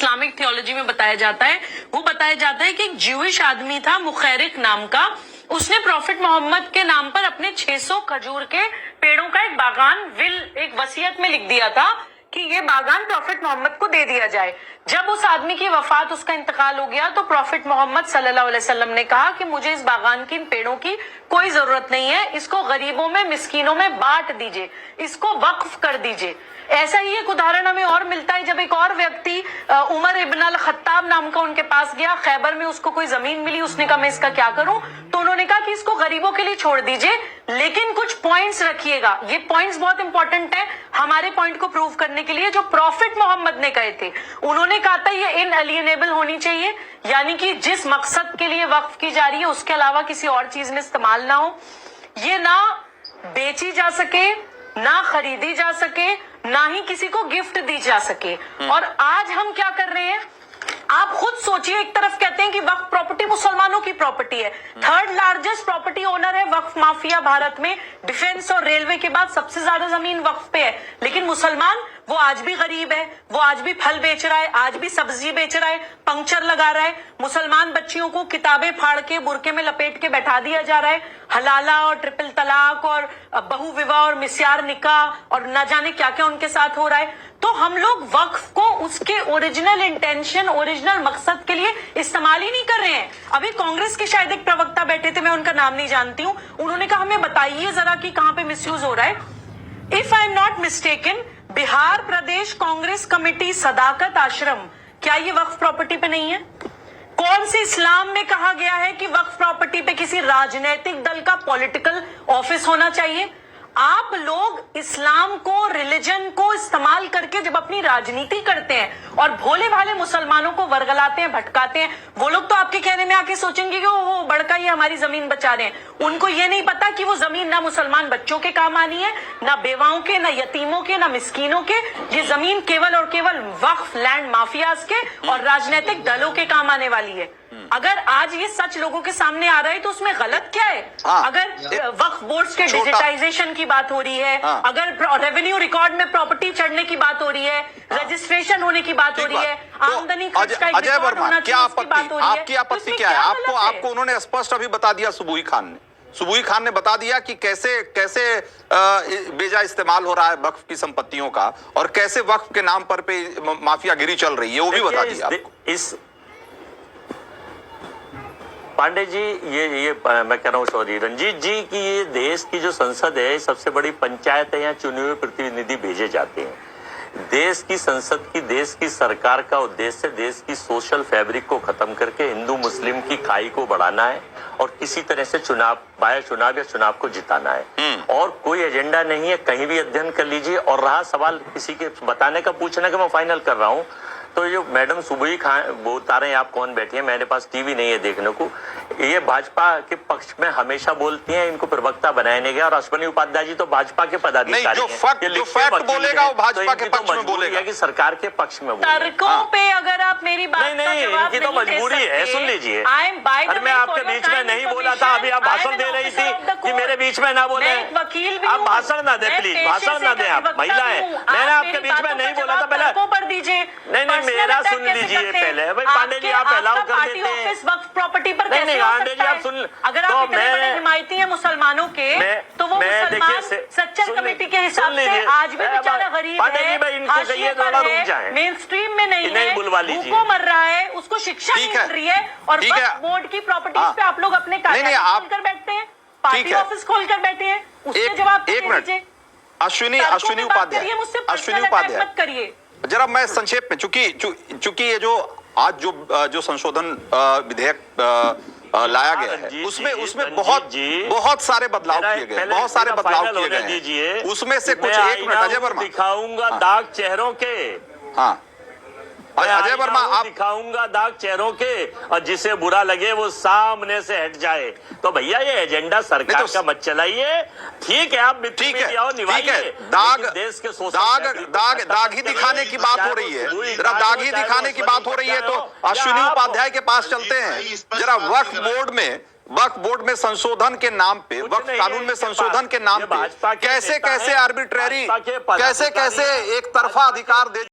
Islamic theology में बताया जाता है, वो बताया जाता है कि एक ज्यूइश आदमी था मुखैरिक नाम का, उसने प्रॉफिट मोहम्मद के नाम पर अपने 600 खजूर के पेड़ों का एक बागान एक वसीयत में लिख दिया था कि ये बागान प्रॉफिट मोहम्मद को दे दिया जाए। जब उस आदमी की वफात, उसका इंतकाल हो गया, तो प्रॉफिट मोहम्मद सल्लल्लाहु अलैहि वसल्लम ने कहा कि मुझे इस बागान की, इन पेड़ों की कोई जरूरत नहीं है, इसको गरीबों में, मिस्कीनों में बांट दीजिए, इसको वक्फ कर दीजिए। ऐसा ही एक उदाहरण हमें और मिलता है, जब एक और व्यक्ति उमर इब्न अल खत्ताब नाम का उनके पास गया, खैबर में उसको कोई जमीन मिली, उसने कहा मैं इसका क्या करूं, तो उन्होंने कहा कि इसको गरीबों के लिए छोड़ दीजिए, लेकिन कुछ पॉइंट्स रखिएगा। ये पॉइंट्स बहुत इंपॉर्टेंट है हमारे पॉइंट को प्रूव करने के लिए, जो प्रॉफिट मोहम्मद ने कहे थे। उन्होंने कहा था ये इनएलिएनेबल होनी चाहिए, यानी कि जिस मकसद के लिए वक्फ की जा रही है उसके अलावा किसी और चीज में इस्तेमाल ना हो, ये ना बेची जा सके, ना खरीदी जा सके, ना ही किसी को गिफ्ट दी जा सके। और आज हम क्या कर रहे हैं, आप खुद सोचिए, एक तरफ कहते हैं कि वक्फ प्रॉपर्टी मुसलमानों की प्रॉपर्टी है, थर्ड लार्जेस्ट प्रॉपर्टी ओनर है वक्फ माफिया भारत में, डिफेंस और रेलवे के बाद सबसे ज्यादा जमीन वक्फ पे है, लेकिन मुसलमान वो आज भी गरीब है, वो आज भी फल बेच रहा है, आज भी सब्जी बेच रहा है, पंक्चर लगा रहा है। मुसलमान बच्चियों को किताबें फाड़ के बुरके में लपेट के बैठा दिया जा रहा है, हलाला और ट्रिपल तलाक और बहु विवाह और मिस्यार निकाह और न जाने क्या क्या उनके साथ हो रहा है। तो हम लोग वक्फ को उसके ओरिजिनल इंटेंशन, ओरिजिनल मकसद के लिए इस्तेमाल ही नहीं कर रहे हैं। अभी कांग्रेस के शायद एक प्रवक्ता बैठे थे, मैं उनका नाम नहीं जानती हूं, उन्होंने कहा हमें बताइए जरा कि कहां पे मिसयूज हो रहा है। If I am not mistaken, Bihar Pradesh Congress committee Sadaqat Ashram, क्या ये वक्फ प्रॉपर्टी पे नहीं है? कौन से इस्लाम में कहा गया है कि वक्फ प्रॉपर्टी पे किसी राजनीतिक दल का पॉलिटिकल ऑफिस होना चाहिए? आप लोग इस्लाम को, रिलीजन को इस्तेमाल करके जब अपनी राजनीति करते हैं और भोले भाले मुसलमानों को वर्गलाते हैं, भटकाते हैं, वो लोग तो आपके कहने में आके सोचेंगे कि ओहो बड़का ये हमारी जमीन बचा रहे हैं। उनको ये नहीं पता कि वो जमीन ना मुसलमान बच्चों के काम आनी है, ना बेवाओं के, ना यतीमों के, ना मिस्कीनों के। ये जमीन केवल और केवल वक्फ लैंड माफियाज के और राजनीतिक दलों के काम आने वाली है। अगर आज ये सच लोगों के सामने आ रहा है तो उसमें गलत क्या है? अगर वक्फ बोर्ड्स के डिजिटाइजेशन की बात हो रही है, अगर रेवेन्यू रिकॉर्ड में प्रॉपर्टी चढ़ने की बात हो रही है, रजिस्ट्रेशन होने की बात हो रही है, आमदनी खर्च का अजय वर्मा, क्या आपकी आपत्ति क्या है? आपको उन्होंने स्पष्ट अभी बता दिया, सुबुही खान ने बता दिया कि कैसे बेजा इस्तेमाल हो रहा है वक्फ की संपत्तियों का और कैसे वक्फ के नाम पर पे माफियागिरी चल रही है, वो भी बता दिया आपको। पांडे जी, ये मैं कह रहा हूँ सॉरी रंजीत जी की, ये देश की जो संसद है सबसे बड़ी पंचायत है, यहाँ चुने हुए प्रतिनिधि भेजे जाते हैं। देश की संसद की, देश की सरकार का उद्देश्य देश की सोशल फैब्रिक को खत्म करके हिंदू मुस्लिम की खाई को बढ़ाना है और किसी तरह से चुनाव को जिताना है, और कोई एजेंडा नहीं है। कहीं भी अध्ययन कर लीजिए। और रहा सवाल किसी के बताने का, पूछने का, मैं फाइनल कर रहा हूँ, तो जो मैडम सुबुही खान बता रहे हैं, आप कौन बैठी हैं, मेरे पास टीवी नहीं है देखने को, ये भाजपा के पक्ष में हमेशा बोलती हैं, इनको प्रवक्ता बनाया नहीं गया। और अश्विनी उपाध्याय जी तो भाजपा के पदाधिकारी हैं, जो फैक्ट बोलेगा वो भाजपा के पक्ष में बोलेगा कि सरकार के पक्ष में बोलेगा। तर्कों पे अगर आप मेरी बात नहीं, इनकी तो मजबूरी है, सुन लीजिए। अरे मैं आपके बीच में नहीं बोला था, अभी आप भाषण दे रही थी कि मेरे बीच में ना बोले। वकील आप भाषण ना दे प्लीज, भाषण ना दे, आप महिला है। मैंने आपके बीच में नहीं बोला था पहले, पर दीजिए। नहीं, मेरा सुन लीजिए पहले। भाई पांडे जी, आप अलाउ कर देते हैं वक्फ प्रॉपर्टी पर। नहीं, पांडे जी आप सुन। अगर आप इतने बड़े हिमायती हैं मुसलमानों के, तो वो मुसलमान सच्चर कमेटी के हिसाब से आज भी बेचारा गरीब है, हाशिए पर है, मेन स्ट्रीम में नहीं है, भूखों मर रहा है, उसको शिक्षा नहीं मिल रही है, और वक्फ बोर्ड की प्रॉपर्टीज पे आप लोग अपने कार्यालय खोलकर बैठते हैं, पार्टी ऑफिस खोलकर बैठे हैं, उसके जवाब दीजिए। अश्विनी उपाध्याय मत करिए जरा। मैं संक्षेप में, चूंकि ये जो आज जो संशोधन विधेयक लाया गया है, उसमें बहुत सारे बदलाव किए गए, बहुत सारे बदलाव किए गए हैं। उसमें से कुछ, एक मिनट अजय वर्मा, दिखाऊंगा दाग चेहरों के। हाँ अजय वर्मा, आप दिखाऊंगा दाग चेहरों के, और जिसे बुरा लगे वो सामने से हट जाए। तो भैया ये एजेंडा सरकार का मत चलाइए, ठीक है? आप ठीक है, दाग ही दिखाने की बात हो रही है, जरा दाग ही दिखाने की बात हो रही है। तो अश्विनी उपाध्याय के पास चलते हैं जरा। वक्फ बोर्ड में संशोधन के नाम पे, वक्फ कानून में संशोधन के नाम पे कैसे आर्बिट्रेरी, कैसे एक तरफा अधिकार दे